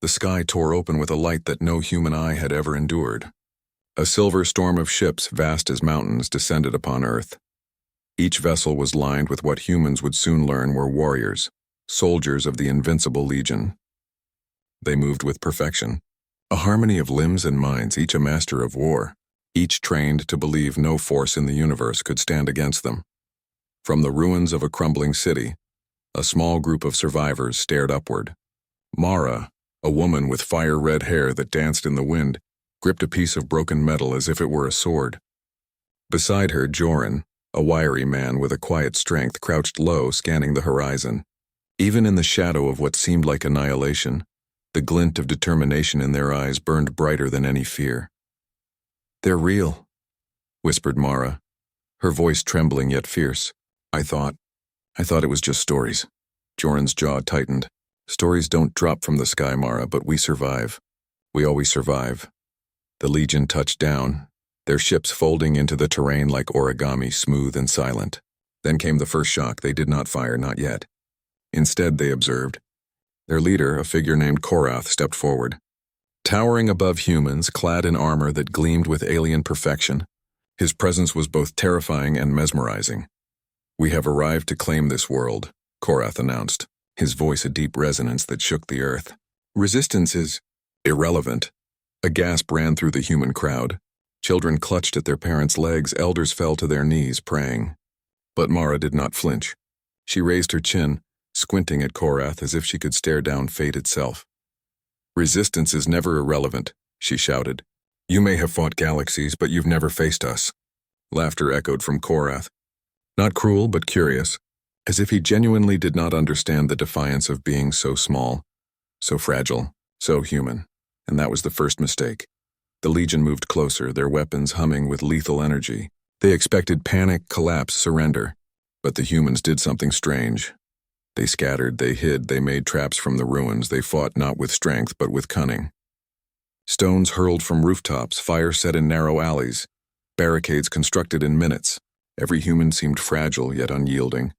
The sky tore open with a light that no human eye had ever endured. A silver storm of ships, vast as mountains, descended upon Earth. Each vessel was lined with what humans would soon learn were warriors, soldiers of the Invincible Legion. They moved with perfection, a harmony of limbs and minds, each a master of war, each trained to believe no force in the universe could stand against them. From the ruins of a crumbling city, a small group of survivors stared upward. Mara, a woman with fire-red hair that danced in the wind, gripped a piece of broken metal as if it were a sword. Beside her, Joran, a wiry man with a quiet strength, crouched low, scanning the horizon. Even in the shadow of what seemed like annihilation, the glint of determination in their eyes burned brighter than any fear. "They're real," whispered Mara, her voice trembling yet fierce. I thought it was just stories." Joran's jaw tightened. "Stories don't drop from the sky, Mara, but we survive. We always survive." The Legion touched down, their ships folding into the terrain like origami, smooth and silent. Then came the first shock. They did not fire, not yet. Instead, they observed. Their leader, a figure named Korrath, stepped forward. Towering above humans, clad in armor that gleamed with alien perfection, his presence was both terrifying and mesmerizing. "We have arrived to claim this world," Korrath announced, his voice a deep resonance that shook the earth. "Resistance is irrelevant." A gasp ran through the human crowd. Children clutched at their parents' legs, elders fell to their knees, praying. But Mara did not flinch. She raised her chin, squinting at Korrath as if she could stare down fate itself. "Resistance is never irrelevant," she shouted. "You may have fought galaxies, but you've never faced us." Laughter echoed from Korrath. Not cruel, but curious, as if he genuinely did not understand the defiance of being so small, so fragile, so human. And that was the first mistake. The Legion moved closer, their weapons humming with lethal energy. They expected panic, collapse, surrender. But the humans did something strange. They scattered, they hid, they made traps from the ruins. They fought not with strength, but with cunning. Stones hurled from rooftops, fire set in narrow alleys, barricades constructed in minutes. Every human seemed fragile yet unyielding.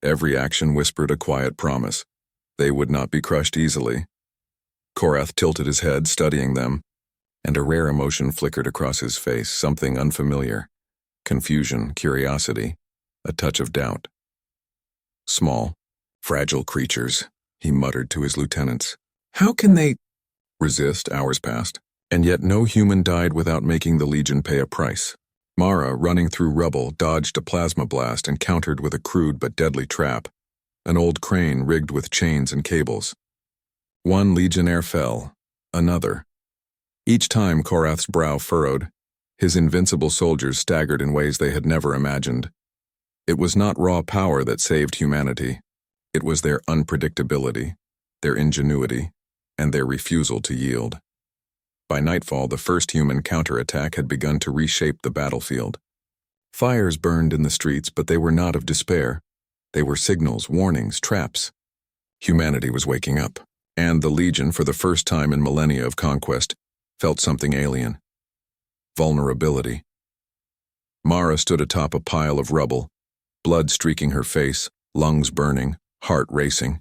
Every action whispered a quiet promise. They would not be crushed easily. Korrath tilted his head, studying them, and a rare emotion flickered across his face, something unfamiliar. Confusion, curiosity, a touch of doubt. "Small, fragile creatures," he muttered to his lieutenants. "How can they resist?" Hours passed, and yet no human died without making the Legion pay a price. Mara, running through rubble, dodged a plasma blast and countered with a crude but deadly trap, an old crane rigged with chains and cables. One Legionnaire fell, another. Each time Korrath's brow furrowed, his invincible soldiers staggered in ways they had never imagined. It was not raw power that saved humanity. It was their unpredictability, their ingenuity, and their refusal to yield. By nightfall, the first human counterattack had begun to reshape the battlefield. Fires burned in the streets, but they were not of despair. They were signals, warnings, traps. Humanity was waking up, and the Legion, for the first time in millennia of conquest, felt something alien. Vulnerability. Mara stood atop a pile of rubble, blood streaking her face, lungs burning, heart racing.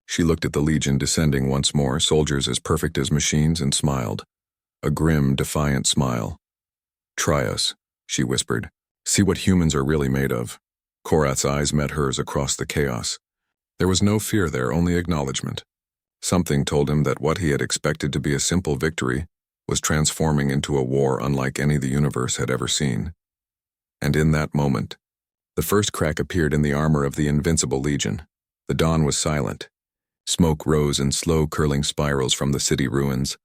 She looked at the Legion descending once more, soldiers as perfect as machines, and smiled. A grim, defiant smile. "Try us," she whispered. "See what humans are really made of." Korrath's eyes met hers across the chaos. There was no fear there, only acknowledgement. Something told him that what he had expected to be a simple victory was transforming into a war unlike any the universe had ever seen. And in that moment, the first crack appeared in the armor of the Invincible Legion. The dawn was silent. Smoke rose in slow curling spirals from the city ruins,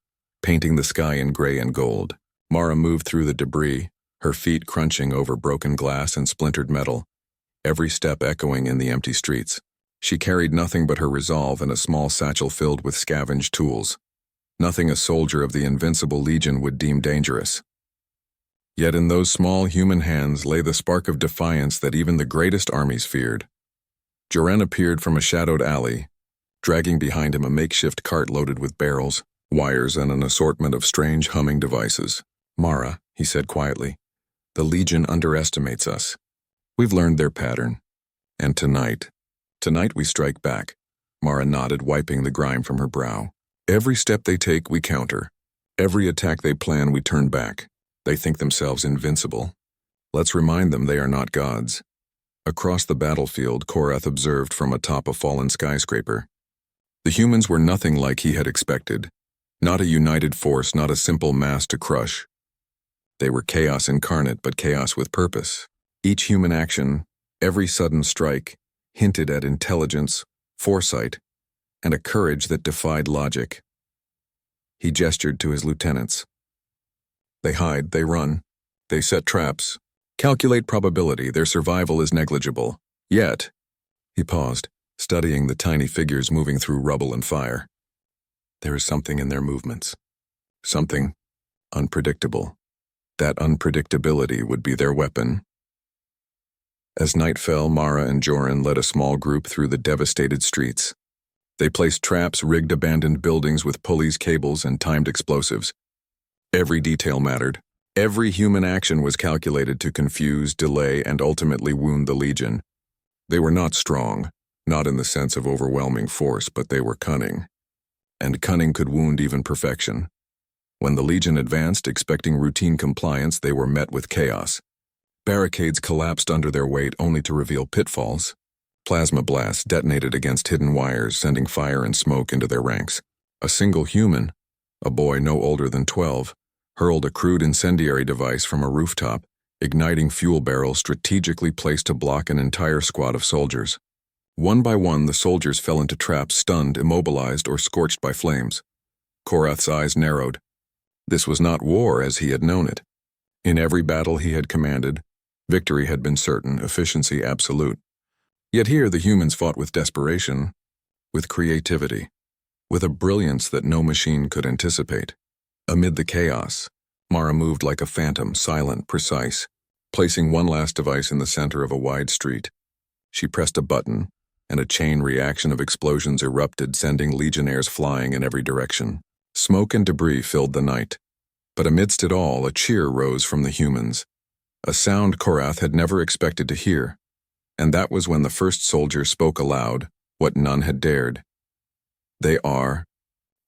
painting the sky in gray and gold. Mara moved through the debris, her feet crunching over broken glass and splintered metal, every step echoing in the empty streets. She carried nothing but her resolve and a small satchel filled with scavenged tools. Nothing a soldier of the Invincible Legion would deem dangerous. Yet in those small human hands lay the spark of defiance that even the greatest armies feared. Joran appeared from a shadowed alley, dragging behind him a makeshift cart loaded with barrels, wires, and an assortment of strange humming devices. "Mara," he said quietly, "the Legion underestimates us. We've learned their pattern. And tonight we strike back." Mara nodded, wiping the grime from her brow. Every step they take, we counter. Every attack they plan, we turn back. They think themselves invincible. Let's remind them they are not gods. Across the battlefield, Korrath observed from atop a fallen skyscraper. The humans were nothing like he had expected. Not a united force, not a simple mass to crush. They were chaos incarnate, but chaos with purpose. Each human action, every sudden strike, hinted at intelligence, foresight, and a courage that defied logic. He gestured to his lieutenants. They hide, they run, they set traps. Calculate probability, their survival is negligible. Yet, he paused, studying the tiny figures moving through rubble and fire. There is something in their movements. Something unpredictable. That unpredictability would be their weapon. As night fell, Mara and Joran led a small group through the devastated streets. They placed traps, rigged abandoned buildings with pulleys, cables, and timed explosives. Every detail mattered. Every human action was calculated to confuse, delay, and ultimately wound the Legion. They were not strong, not in the sense of overwhelming force, but they were cunning. And cunning could wound even perfection. When the Legion advanced, expecting routine compliance, they were met with chaos. Barricades collapsed under their weight, only to reveal pitfalls. Plasma blasts detonated against hidden wires, sending fire and smoke into their ranks. A single human, a boy no older than 12, hurled a crude incendiary device from a rooftop, igniting fuel barrels strategically placed to block an entire squad of soldiers. One by one, the soldiers fell into traps, stunned, immobilized, or scorched by flames. Korrath's eyes narrowed. This was not war as he had known it. In every battle he had commanded, victory had been certain, efficiency absolute. Yet here the humans fought with desperation, with creativity, with a brilliance that no machine could anticipate. Amid the chaos, Mara moved like a phantom, silent, precise, placing one last device in the center of a wide street. She pressed a button, and a chain reaction of explosions erupted, sending legionnaires flying in every direction. Smoke and debris filled the night. But amidst it all, a cheer rose from the humans. A sound Korrath had never expected to hear. And that was when the first soldier spoke aloud, what none had dared. They are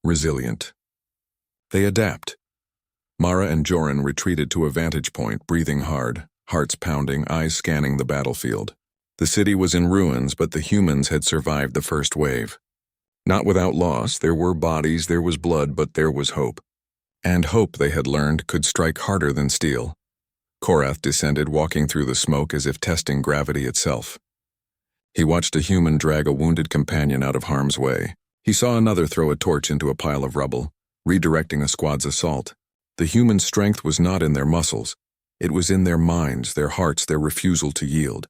resilient. They adapt. Mara and Joran retreated to a vantage point, breathing hard, hearts pounding, eyes scanning the battlefield. The city was in ruins, but the humans had survived the first wave. Not without loss, there were bodies, there was blood, but there was hope. And hope, they had learned, could strike harder than steel. Korrath descended, walking through the smoke as if testing gravity itself. He watched a human drag a wounded companion out of harm's way. He saw another throw a torch into a pile of rubble, redirecting a squad's assault. The human strength was not in their muscles. It was in their minds, their hearts, their refusal to yield.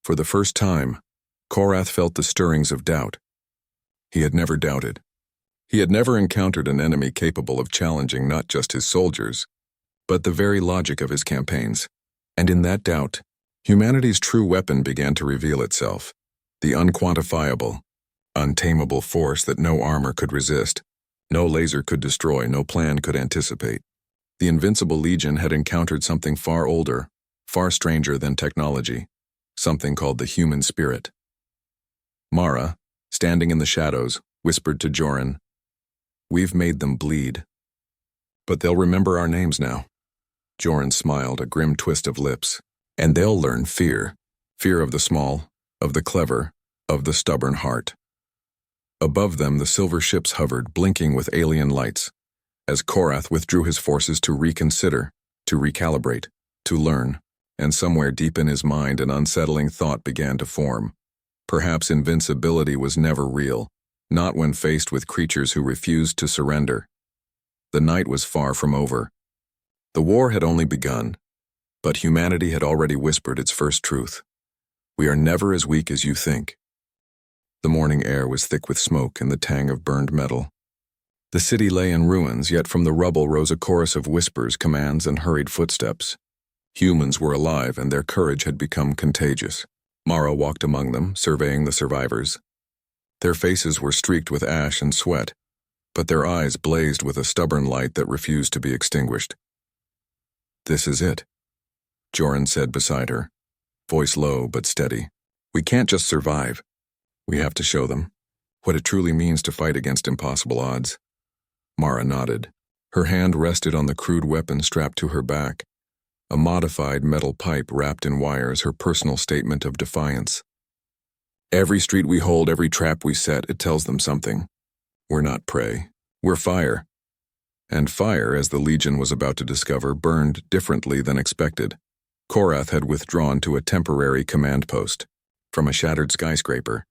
For the first time, Korrath felt the stirrings of doubt. He had never doubted. He had never encountered an enemy capable of challenging not just his soldiers, but the very logic of his campaigns. And in that doubt, humanity's true weapon began to reveal itself, the unquantifiable, untamable force that no armor could resist, no laser could destroy, no plan could anticipate. The Invincible Legion had encountered something far older, far stranger than technology, something called the human spirit. Mara, standing in the shadows, whispered to Joran, "We've made them bleed. But they'll remember our names now." Joran smiled, a grim twist of lips. "And they'll learn fear. Fear of the small, of the clever, of the stubborn heart." Above them, the silver ships hovered, blinking with alien lights, as Korrath withdrew his forces to reconsider, to recalibrate, to learn, and somewhere deep in his mind an unsettling thought began to form. Perhaps invincibility was never real, not when faced with creatures who refused to surrender. The night was far from over. The war had only begun, but humanity had already whispered its first truth. We are never as weak as you think. The morning air was thick with smoke and the tang of burned metal. The city lay in ruins, yet from the rubble rose a chorus of whispers, commands, and hurried footsteps. Humans were alive, and their courage had become contagious. Mara walked among them, surveying the survivors. Their faces were streaked with ash and sweat, but their eyes blazed with a stubborn light that refused to be extinguished. "This is it," Joran said beside her, voice low but steady. "We can't just survive. We have to show them what it truly means to fight against impossible odds." Mara nodded. Her hand rested on the crude weapon strapped to her back, a modified metal pipe wrapped in wires, her personal statement of defiance. Every street we hold, every trap we set, it tells them something. We're not prey. We're fire. And fire, as the Legion was about to discover, burned differently than expected. Korrath had withdrawn to a temporary command post. From a shattered skyscraper,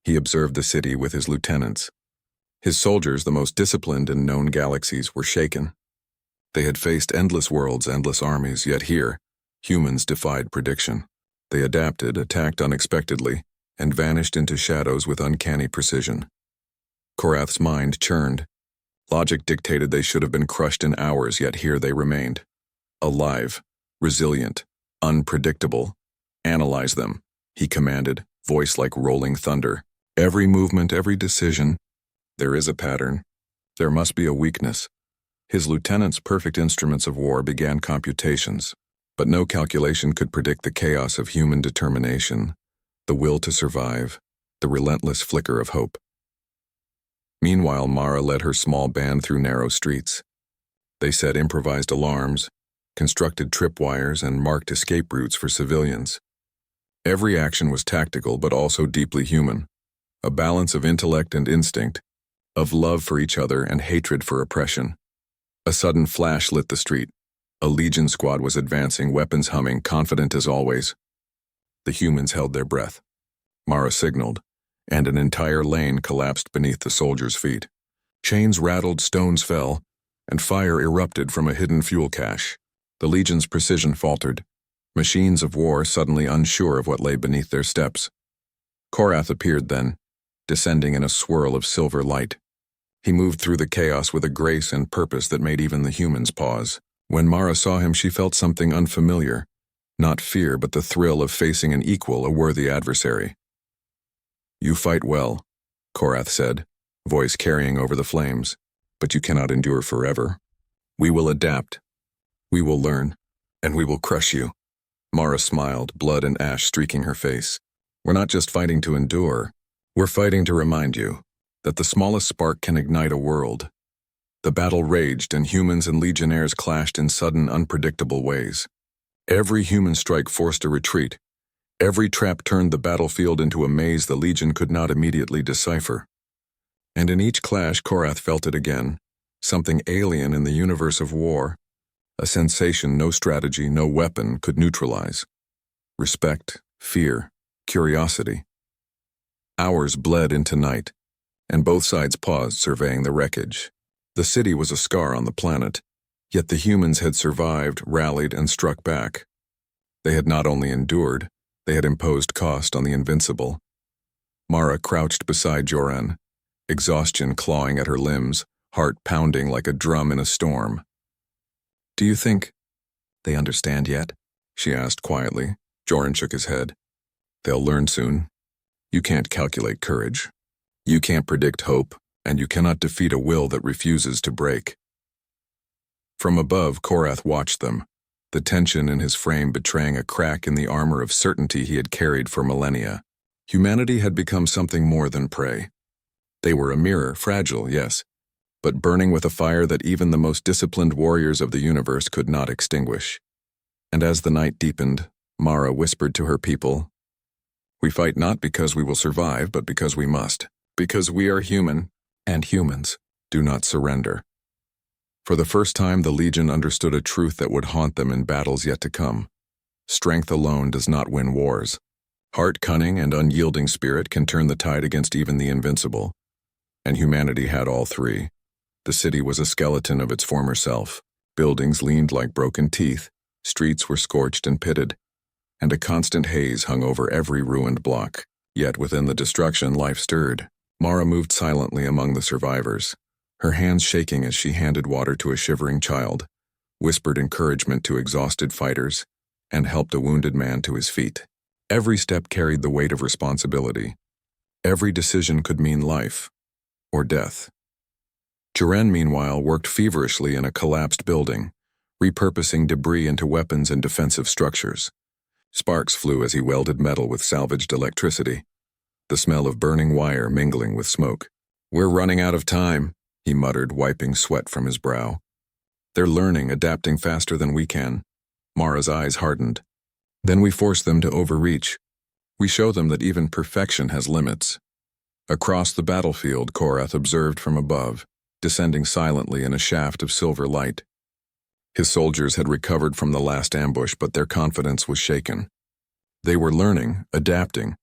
he observed the city with his lieutenants. His soldiers, the most disciplined in known galaxies, were shaken. They had faced endless worlds, endless armies, yet here, humans defied prediction. They adapted, attacked unexpectedly, and vanished into shadows with uncanny precision. Korrath's mind churned. Logic dictated they should have been crushed in hours, yet here they remained. Alive, resilient, unpredictable. Analyze them, he commanded, voice like rolling thunder. Every movement, every decision. There is a pattern. There must be a weakness. His lieutenants' perfect instruments of war began computations, but no calculation could predict the chaos of human determination, the will to survive, the relentless flicker of hope. Meanwhile, Mara led her small band through narrow streets. They set improvised alarms, constructed tripwires, and marked escape routes for civilians. Every action was tactical but also deeply human, a balance of intellect and instinct, of love for each other and hatred for oppression. A sudden flash lit the street. A Legion squad was advancing, weapons humming, confident as always. The humans held their breath. Mara signaled, and an entire lane collapsed beneath the soldiers' feet. Chains rattled, stones fell, and fire erupted from a hidden fuel cache. The Legion's precision faltered, machines of war suddenly unsure of what lay beneath their steps. Korrath appeared then, descending in a swirl of silver light. He moved through the chaos with a grace and purpose that made even the humans pause. When Mara saw him, she felt something unfamiliar. Not fear, but the thrill of facing an equal, a worthy adversary. "You fight well," Korrath said, voice carrying over the flames, "but you cannot endure forever. We will adapt. We will learn, and we will crush you." Mara smiled, blood and ash streaking her face. "We're not just fighting to endure. We're fighting to remind you that the smallest spark can ignite a world." The battle raged, and humans and legionnaires clashed in sudden, unpredictable ways. Every human strike forced a retreat. Every trap turned the battlefield into a maze the Legion could not immediately decipher. And in each clash, Korrath felt it again, something alien in the universe of war, a sensation no strategy, no weapon could neutralize. Respect, fear, curiosity. Hours bled into night, and both sides paused, surveying the wreckage. The city was a scar on the planet, yet the humans had survived, rallied, and struck back. They had not only endured, they had imposed cost on the invincible. Mara crouched beside Joran, exhaustion clawing at her limbs, heart pounding like a drum in a storm. "Do you think they understand yet?" she asked quietly. Joran shook his head. "They'll learn soon. You can't calculate courage. You can't predict hope, and you cannot defeat a will that refuses to break." From above, Korrath watched them, the tension in his frame betraying a crack in the armor of certainty he had carried for millennia. Humanity had become something more than prey. They were a mirror, fragile, yes, but burning with a fire that even the most disciplined warriors of the universe could not extinguish. And as the night deepened, Mara whispered to her people, "We fight not because we will survive, but because we must. Because we are human, and humans do not surrender." For the first time, the Legion understood a truth that would haunt them in battles yet to come. Strength alone does not win wars. Heart, cunning, and unyielding spirit can turn the tide against even the invincible. And humanity had all three. The city was a skeleton of its former self. Buildings leaned like broken teeth, streets were scorched and pitted, and a constant haze hung over every ruined block. Yet within the destruction, life stirred. Mara moved silently among the survivors, her hands shaking as she handed water to a shivering child, whispered encouragement to exhausted fighters, and helped a wounded man to his feet. Every step carried the weight of responsibility. Every decision could mean life or death. Joran, meanwhile, worked feverishly in a collapsed building, repurposing debris into weapons and defensive structures. Sparks flew as he welded metal with salvaged electricity, the smell of burning wire mingling with smoke. "We're running out of time," he muttered, wiping sweat from his brow. They're learning, adapting faster than we can. Mara's eyes hardened. Then we force them to overreach. We show them that even perfection has limits. Across the battlefield, Korrath observed from above, descending silently in a shaft of silver light. His soldiers had recovered from the last ambush, but their confidence was shaken. They were learning, adapting,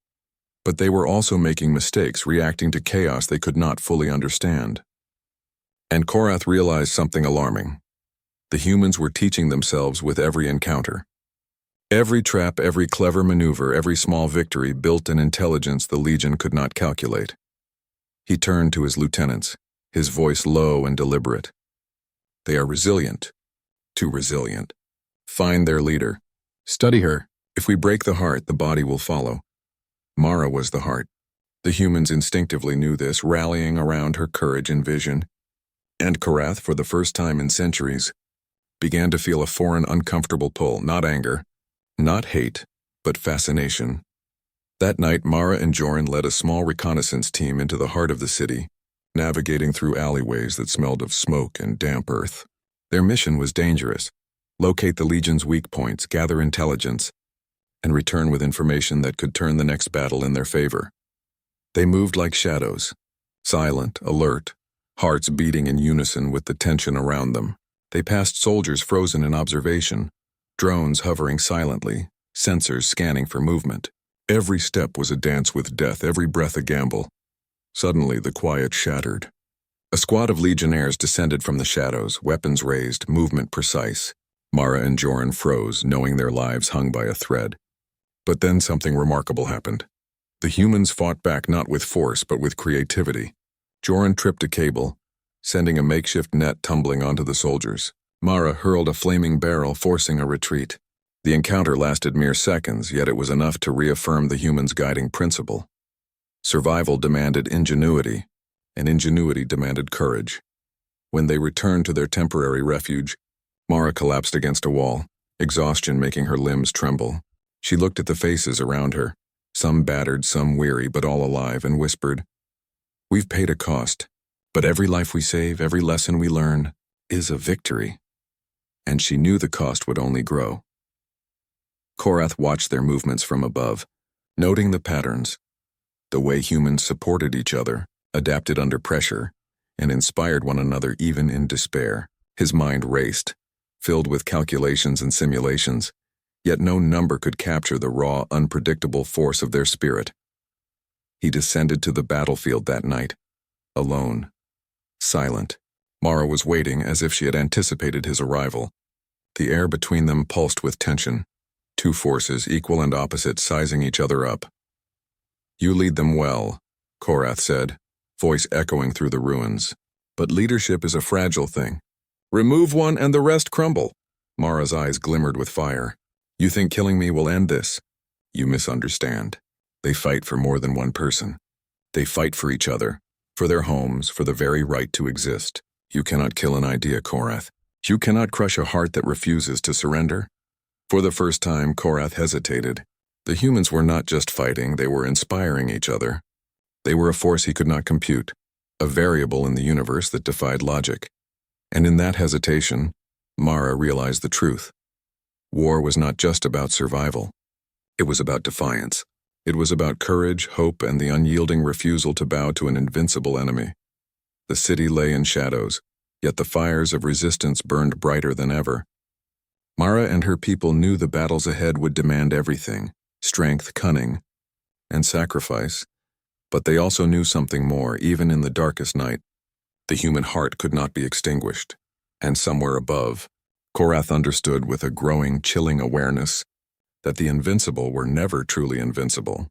but they were also making mistakes, reacting to chaos they could not fully understand. And Korrath realized something alarming. The humans were teaching themselves with every encounter. Every trap, every clever maneuver, every small victory built an intelligence the Legion could not calculate. He turned to his lieutenants, his voice low and deliberate. They are resilient. Too resilient. Find their leader. Study her. If we break the heart, the body will follow. Mara was the heart. The humans instinctively knew this, rallying around her courage and vision. And Korrath, for the first time in centuries, began to feel a foreign, uncomfortable pull, not anger, not hate, but fascination. That night, Mara and Joran led a small reconnaissance team into the heart of the city, navigating through alleyways that smelled of smoke and damp earth. Their mission was dangerous: locate the Legion's weak points, gather intelligence, and return with information that could turn the next battle in their favor. They moved like shadows, silent, alert, hearts beating in unison with the tension around them. They passed soldiers frozen in observation, drones hovering silently, sensors scanning for movement. Every step was a dance with death, every breath a gamble. Suddenly, the quiet shattered. A squad of legionnaires descended from the shadows, weapons raised, movement precise. Mara and Joran froze, knowing their lives hung by a thread. But then something remarkable happened. The humans fought back not with force, but with creativity. Joran tripped a cable, sending a makeshift net tumbling onto the soldiers. Mara hurled a flaming barrel, forcing a retreat. The encounter lasted mere seconds, yet it was enough to reaffirm the humans' guiding principle. Survival demanded ingenuity, and ingenuity demanded courage. When they returned to their temporary refuge, Mara collapsed against a wall, exhaustion making her limbs tremble. She looked at the faces around her, some battered, some weary, but all alive, and whispered, "We've paid a cost, but every life we save, every lesson we learn, is a victory." And she knew the cost would only grow. Korrath watched their movements from above, noting the patterns, the way humans supported each other, adapted under pressure, and inspired one another even in despair. His mind raced, filled with calculations and simulations, yet no number could capture the raw, unpredictable force of their spirit. He descended to the battlefield that night, alone, silent. Mara was waiting as if she had anticipated his arrival. The air between them pulsed with tension, two forces, equal and opposite, sizing each other up. "You lead them well," Korrath said, voice echoing through the ruins. "But leadership is a fragile thing. Remove one and the rest crumble." Mara's eyes glimmered with fire. "You think killing me will end this? You misunderstand. They fight for more than one person. They fight for each other, for their homes, for the very right to exist. You cannot kill an idea, Korrath. You cannot crush a heart that refuses to surrender." For the first time, Korrath hesitated. The humans were not just fighting, they were inspiring each other. They were a force he could not compute, a variable in the universe that defied logic. And in that hesitation, Mara realized the truth. War was not just about survival. It was about defiance. It was about courage, hope, and the unyielding refusal to bow to an invincible enemy. The city lay in shadows, yet the fires of resistance burned brighter than ever. Mara and her people knew the battles ahead would demand everything: strength, cunning, and sacrifice. But they also knew something more. Even in the darkest night, the human heart could not be extinguished. And somewhere above, Korrath understood with a growing, chilling awareness that the invincible were never truly invincible.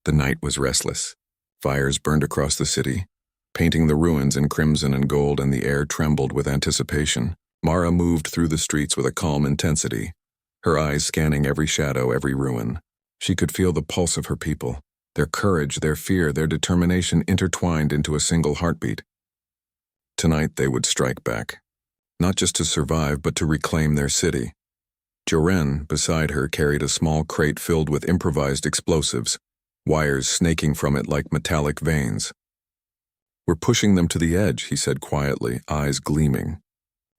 The night was restless. Fires burned across the city, painting the ruins in crimson and gold, and the air trembled with anticipation. Mara moved through the streets with a calm intensity, her eyes scanning every shadow, every ruin. She could feel the pulse of her people, their courage, their fear, their determination intertwined into a single heartbeat. Tonight they would strike back, not just to survive, but to reclaim their city. Joran, beside her, carried a small crate filled with improvised explosives, wires snaking from it like metallic veins. We're pushing them to the edge, he said quietly, eyes gleaming.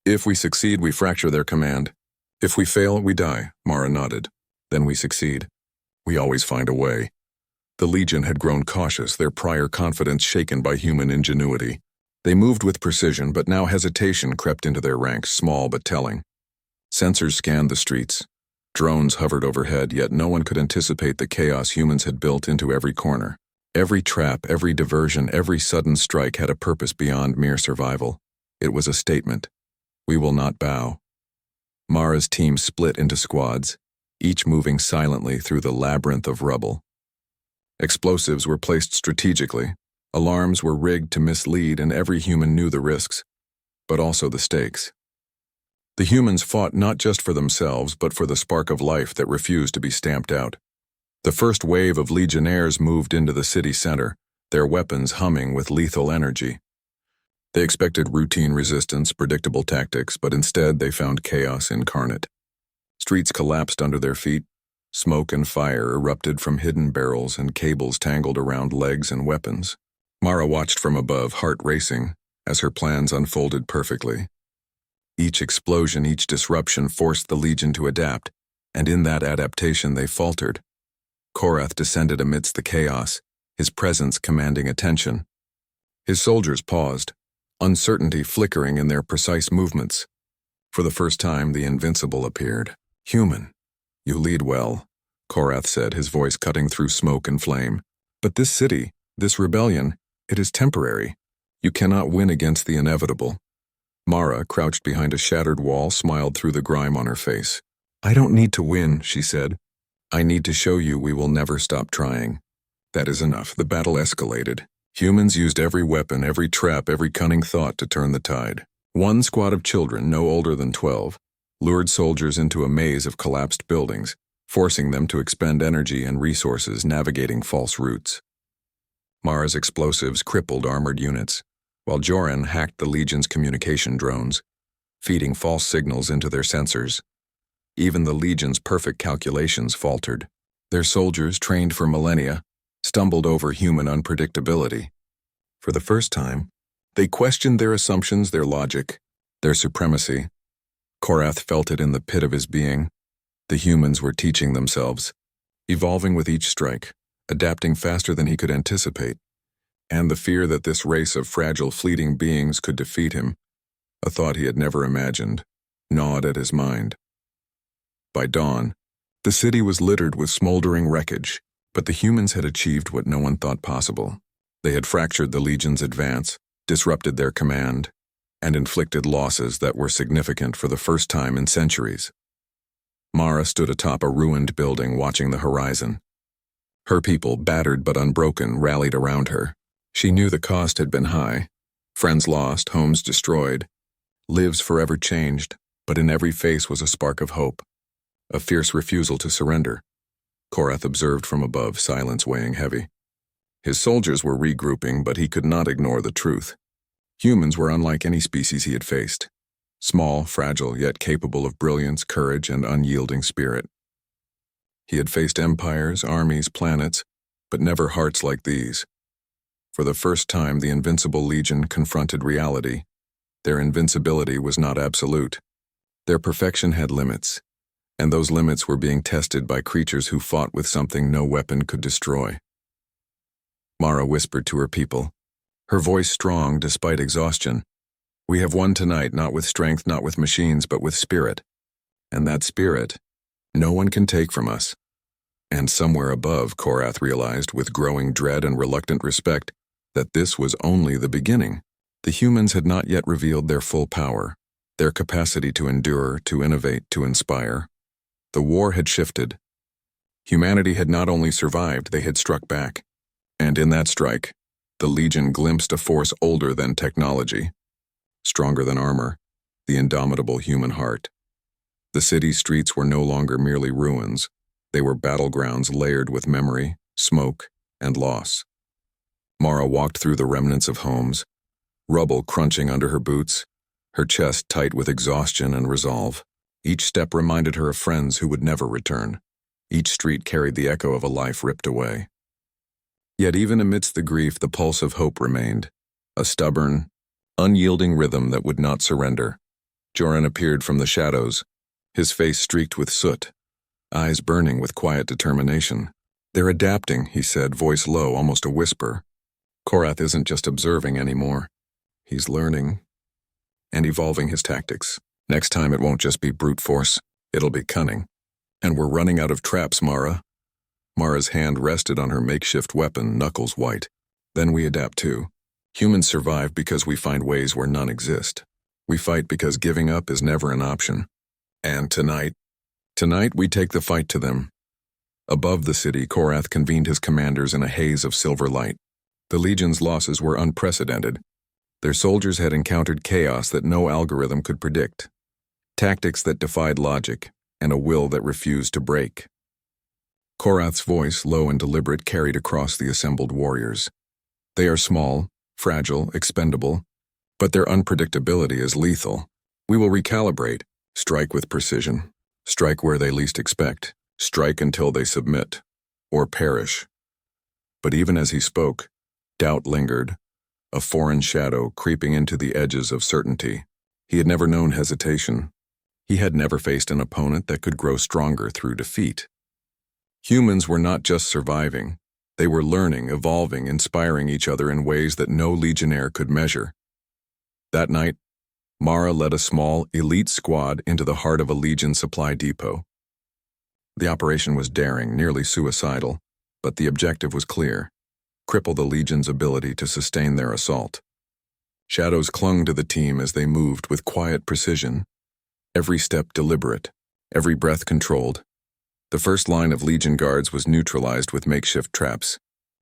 If we succeed, we fracture their command. If we fail, we die, Mara nodded. Then we succeed. We always find a way. The Legion had grown cautious, their prior confidence shaken by human ingenuity. They moved with precision, but now hesitation crept into their ranks, small but telling. Sensors scanned the streets. Drones hovered overhead, yet no one could anticipate the chaos humans had built into every corner. Every trap, every diversion, every sudden strike had a purpose beyond mere survival. It was a statement. We will not bow. Mara's team split into squads, each moving silently through the labyrinth of rubble. Explosives were placed strategically, alarms were rigged to mislead, and every human knew the risks, but also the stakes. The humans fought not just for themselves, but for the spark of life that refused to be stamped out. The first wave of legionnaires moved into the city center, their weapons humming with lethal energy. They expected routine resistance, predictable tactics, but instead they found chaos incarnate. Streets collapsed under their feet. Smoke and fire erupted from hidden barrels and cables tangled around legs and weapons. Mara watched from above, heart racing, as her plans unfolded perfectly. Each explosion, each disruption forced the Legion to adapt, and in that adaptation they faltered. Korrath descended amidst the chaos, his presence commanding attention. His soldiers paused, uncertainty flickering in their precise movements. For the first time, the Invincible appeared. Human. You lead well, Korrath said, his voice cutting through smoke and flame. But this city, this rebellion, it is temporary. You cannot win against the inevitable. Mara, crouched behind a shattered wall, smiled through the grime on her face. I don't need to win, she said. I need to show you we will never stop trying. That is enough. The battle escalated. Humans used every weapon, every trap, every cunning thought to turn the tide. One squad of children, no older than 12, lured soldiers into a maze of collapsed buildings, forcing them to expend energy and resources navigating false routes. Mara's explosives crippled armored units, while Joran hacked the Legion's communication drones, feeding false signals into their sensors. Even the Legion's perfect calculations faltered. Their soldiers, trained for millennia, stumbled over human unpredictability. For the first time, they questioned their assumptions, their logic, their supremacy. Korrath felt it in the pit of his being. The humans were teaching themselves, evolving with each strike, adapting faster than he could anticipate. And the fear that this race of fragile, fleeting beings could defeat him, a thought he had never imagined, gnawed at his mind. By dawn, the city was littered with smoldering wreckage, but the humans had achieved what no one thought possible. They had fractured the Legion's advance, disrupted their command, and inflicted losses that were significant for the first time in centuries. Mara stood atop a ruined building watching the horizon. Her people, battered but unbroken, rallied around her. She knew the cost had been high. Friends lost, homes destroyed, lives forever changed, but in every face was a spark of hope, a fierce refusal to surrender. Korrath observed from above, silence weighing heavy. His soldiers were regrouping, but he could not ignore the truth. Humans were unlike any species he had faced. Small, fragile, yet capable of brilliance, courage, and unyielding spirit. He had faced empires, armies, planets, but never hearts like these. For the first time, the Invincible Legion confronted reality. Their invincibility was not absolute. Their perfection had limits, and those limits were being tested by creatures who fought with something no weapon could destroy. Mara whispered to her people, her voice strong despite exhaustion. We have won tonight, not with strength, not with machines, but with spirit. And that spirit, no one can take from us. And somewhere above, Korrath realized with growing dread and reluctant respect that this was only the beginning. The humans had not yet revealed their full power, their capacity to endure, to innovate, to inspire. The war had shifted. Humanity had not only survived, they had struck back. And in that strike, the Legion glimpsed a force older than technology, stronger than armor, the indomitable human heart. The city's streets were no longer merely ruins. They were battlegrounds layered with memory, smoke, and loss. Mara walked through the remnants of homes, rubble crunching under her boots, her chest tight with exhaustion and resolve. Each step reminded her of friends who would never return. Each street carried the echo of a life ripped away. Yet even amidst the grief, the pulse of hope remained. a stubborn, unyielding rhythm that would not surrender. Joran appeared from the shadows, his face streaked with soot, eyes burning with quiet determination. "They're adapting," he said, voice low, almost a whisper. "Korrath isn't just observing anymore. He's learning and evolving his tactics. Next time it won't just be brute force, it'll be cunning. And we're running out of traps, Mara." Mara's hand rested on her makeshift weapon, knuckles white. "Then we adapt too. Humans survive because we find ways where none exist. We fight because giving up is never an option. And tonight we take the fight to them." Above the city, Korrath convened his commanders in a haze of silver light. The Legion's losses were unprecedented. Their soldiers had encountered chaos that no algorithm could predict, tactics that defied logic, and a will that refused to break. Korrath's voice, low and deliberate, carried across the assembled warriors. "They are small, fragile, expendable, but their unpredictability is lethal. We will recalibrate, strike with precision, strike where they least expect, strike until they submit, or perish." But even as he spoke, doubt lingered, a foreign shadow creeping into the edges of certainty. He had never known hesitation. He had never faced an opponent that could grow stronger through defeat. Humans were not just surviving. They were learning, evolving, inspiring each other in ways that no legionnaire could measure. That night, Mara led a small, elite squad into the heart of a Legion supply depot. The operation was daring, nearly suicidal, but the objective was clear: cripple the Legion's ability to sustain their assault. Shadows clung to the team as they moved with quiet precision, every step deliberate, every breath controlled. The first line of Legion guards was neutralized with makeshift traps,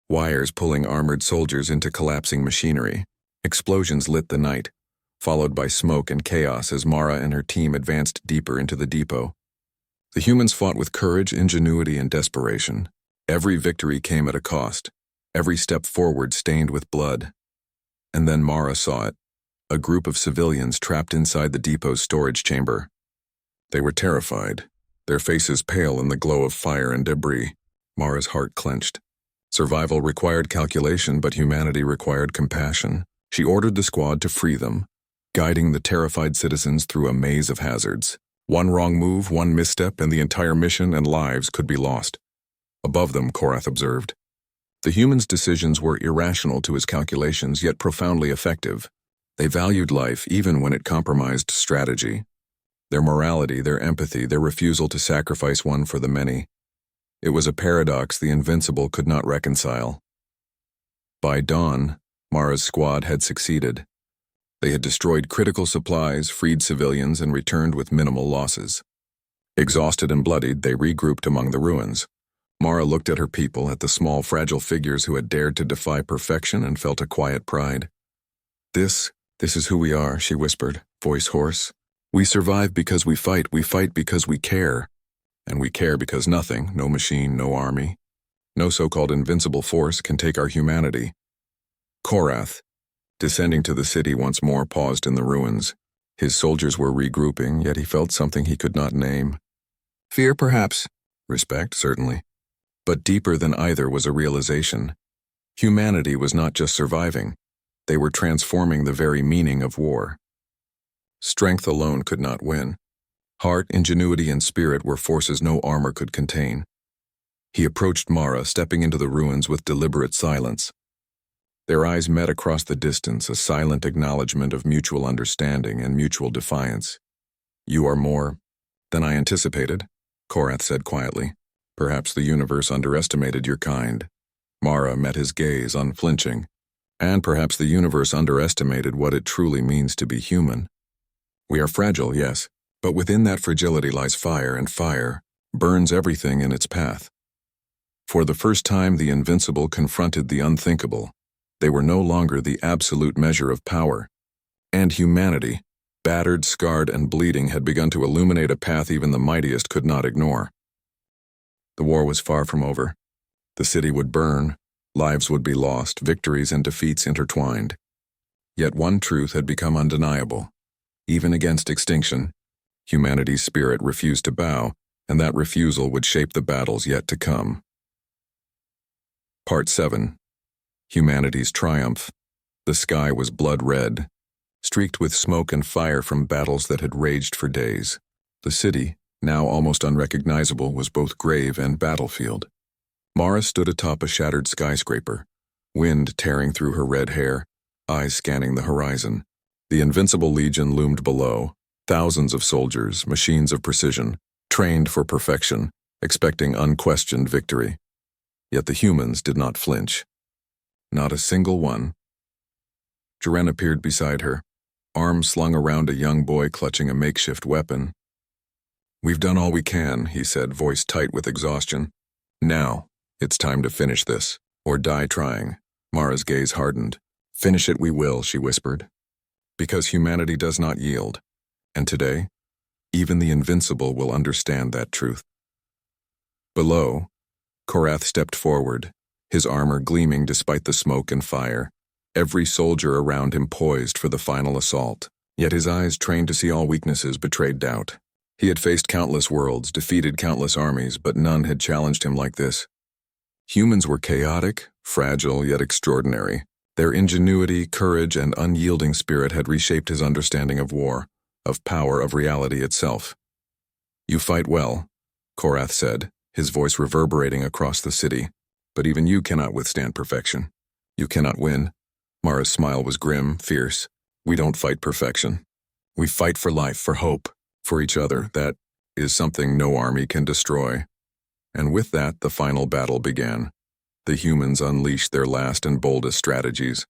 wires pulling armored soldiers into collapsing machinery. Explosions lit the night, followed by smoke and chaos as Mara and her team advanced deeper into the depot. The humans fought with courage, ingenuity, and desperation. Every victory came at a cost, every step forward stained with blood. And then Mara saw it, a group of civilians trapped inside the depot's storage chamber. They were terrified, their faces pale in the glow of fire and debris. Mara's heart clenched. Survival required calculation, but humanity required compassion. She ordered the squad to free them, guiding the terrified citizens through a maze of hazards. One wrong move, one misstep, and the entire mission and lives could be lost. Above them, Korrath observed. The humans' decisions were irrational to his calculations, yet profoundly effective. They valued life even when it compromised strategy. Their morality, their empathy, their refusal to sacrifice one for the many. It was a paradox the Invincible could not reconcile. By dawn, Mara's squad had succeeded. They had destroyed critical supplies, freed civilians, and returned with minimal losses. Exhausted and bloodied, they regrouped among the ruins. Mara looked at her people, at the small, fragile figures who had dared to defy perfection, and felt a quiet pride. This is who we are," she whispered, voice hoarse. "We survive because we fight because we care. And we care because nothing, no machine, no army, no so-called invincible force can take our humanity." Korrath, descending to the city once more, paused in the ruins. His soldiers were regrouping, yet he felt something he could not name. Fear, perhaps. Respect, certainly. But deeper than either was a realization. Humanity was not just surviving. They were transforming the very meaning of war. Strength alone could not win. Heart, ingenuity, and spirit were forces no armor could contain. He approached Mara, stepping into the ruins with deliberate silence. Their eyes met across the distance, a silent acknowledgement of mutual understanding and mutual defiance. "You are more than I anticipated," Korrath said quietly. "Perhaps the universe underestimated your kind." Mara met his gaze, unflinching. "And perhaps the universe underestimated what it truly means to be human. We are fragile, yes, but within that fragility lies fire, and fire burns everything in its path." For the first time, the Invincible confronted the unthinkable. They were no longer the absolute measure of power. And humanity, battered, scarred, and bleeding, had begun to illuminate a path even the mightiest could not ignore. The war was far from over. The city would burn, lives would be lost, victories and defeats intertwined. Yet one truth had become undeniable. Even against extinction, humanity's spirit refused to bow, and that refusal would shape the battles yet to come. Part 7. Humanity's Triumph. The sky was blood red, streaked with smoke and fire from battles that had raged for days. The city, now almost unrecognizable, was both grave and battlefield. Mara stood atop a shattered skyscraper, wind tearing through her red hair, eyes scanning the horizon. The Invincible Legion loomed below, thousands of soldiers, machines of precision, trained for perfection, expecting unquestioned victory. Yet the humans did not flinch. Not a single one. Jaren appeared beside her, arms slung around a young boy clutching a makeshift weapon. "We've done all we can," he said, voice tight with exhaustion. "Now, it's time to finish this, or die trying." Mara's gaze hardened. "Finish it we will," she whispered. "Because humanity does not yield. And today, even the invincible will understand that truth." Below, Korrath stepped forward, his armor gleaming despite the smoke and fire, every soldier around him poised for the final assault. Yet his eyes, trained to see all weaknesses, betrayed doubt. He had faced countless worlds, defeated countless armies, but none had challenged him like this. Humans were chaotic, fragile, yet extraordinary. Their ingenuity, courage, and unyielding spirit had reshaped his understanding of war, of power, of reality itself. "You fight well," Korrath said, his voice reverberating across the city. "But even you cannot withstand perfection. You cannot win." Mara's smile was grim, fierce. "We don't fight perfection. We fight for life, for hope, for each other. That is something no army can destroy." And with that, the final battle began. The humans unleashed their last and boldest strategies.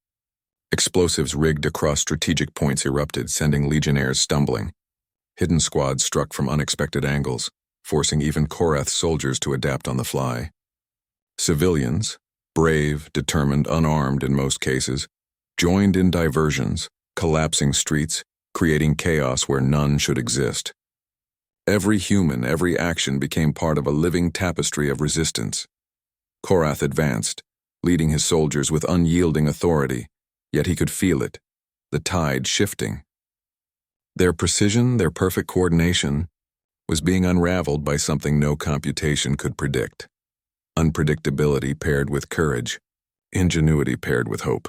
Explosives rigged across strategic points erupted, sending legionnaires stumbling. Hidden squads struck from unexpected angles, forcing even Korrath's soldiers to adapt on the fly. Civilians, brave, determined, unarmed in most cases, joined in diversions, collapsing streets, creating chaos where none should exist. Every human, every action became part of a living tapestry of resistance. Korrath advanced, leading his soldiers with unyielding authority, yet he could feel it, the tide shifting. Their precision, their perfect coordination, was being unraveled by something no computation could predict. Unpredictability paired with courage, ingenuity paired with hope.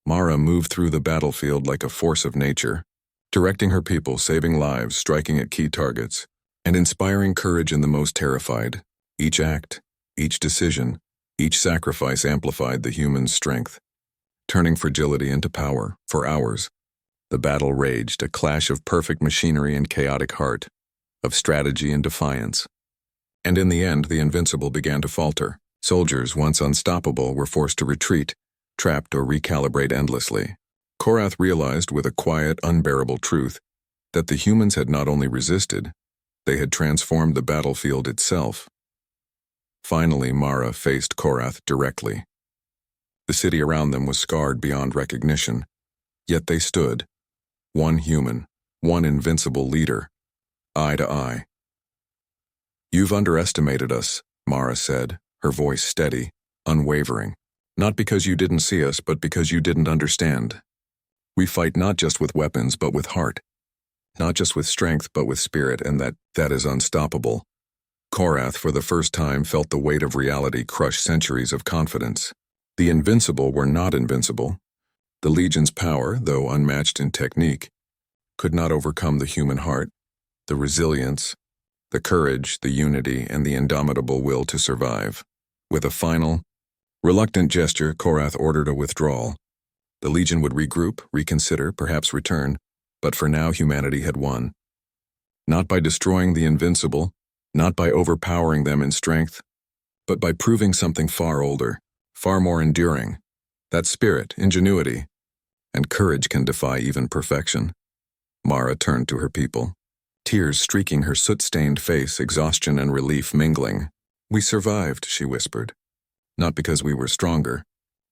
Mara moved through the battlefield like a force of nature, directing her people, saving lives, striking at key targets, and inspiring courage in the most terrified. Each act, each decision, each sacrifice amplified the human's strength, turning fragility into power. For hours, the battle raged, a clash of perfect machinery and chaotic heart, of strategy and defiance. And in the end, the invincible began to falter. Soldiers, once unstoppable, were forced to retreat, trapped or recalibrate endlessly. Korrath realized with a quiet, unbearable truth that the humans had not only resisted, they had transformed the battlefield itself. Finally, Mara faced Korrath directly. The city around them was scarred beyond recognition, yet they stood, one human, one invincible leader, eye to eye. "You've underestimated us," Mara said, her voice steady, unwavering. "Not because you didn't see us, but because you didn't understand. We fight not just with weapons, but with heart. Not just with strength, but with spirit, and that is unstoppable." Korrath, for the first time, felt the weight of reality crush centuries of confidence. The invincible were not invincible. The Legion's power, though unmatched in technique, could not overcome the human heart, the resilience, the courage, the unity, and the indomitable will to survive. With a final, reluctant gesture, Korrath ordered a withdrawal. The Legion would regroup, reconsider, perhaps return, but for now humanity had won. Not by destroying the invincible, not by overpowering them in strength, but by proving something far older, far more enduring. That spirit, ingenuity, and courage can defy even perfection. Mara turned to her people, tears streaking her soot-stained face, exhaustion and relief mingling. "We survived," she whispered. "Not because we were stronger,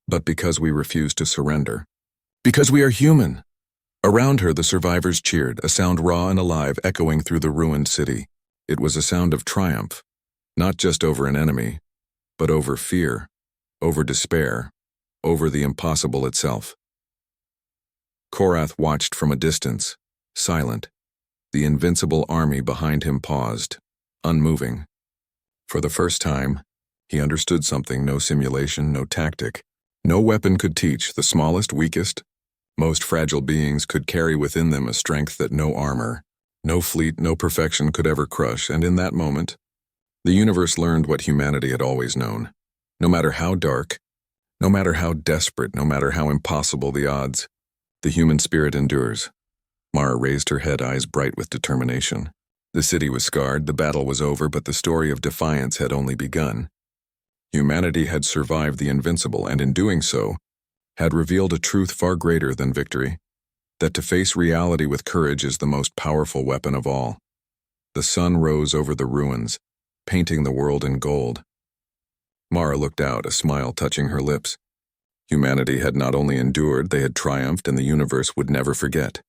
but because we refused to surrender. Because we are human." Around her, the survivors cheered, a sound raw and alive echoing through the ruined city. It was a sound of triumph, not just over an enemy, but over fear, over despair, over the impossible itself. Korrath watched from a distance, silent. The invincible army behind him paused, unmoving. For the first time, he understood something no simulation, no tactic, No weapon could teach. The smallest, weakest, most fragile beings could carry within them a strength that no armor, no fleet, no perfection could ever crush, and in that moment, the universe learned what humanity had always known. No matter how dark, no matter how desperate, no matter how impossible the odds, the human spirit endures. Mara raised her head, eyes bright with determination. The city was scarred, the battle was over, but the story of defiance had only begun. Humanity had survived the invincible, and in doing so, had revealed a truth far greater than victory, that to face reality with courage is the most powerful weapon of all. The sun rose over the ruins, painting the world in gold. Mara looked out, a smile touching her lips. Humanity had not only endured, they had triumphed, and the universe would never forget.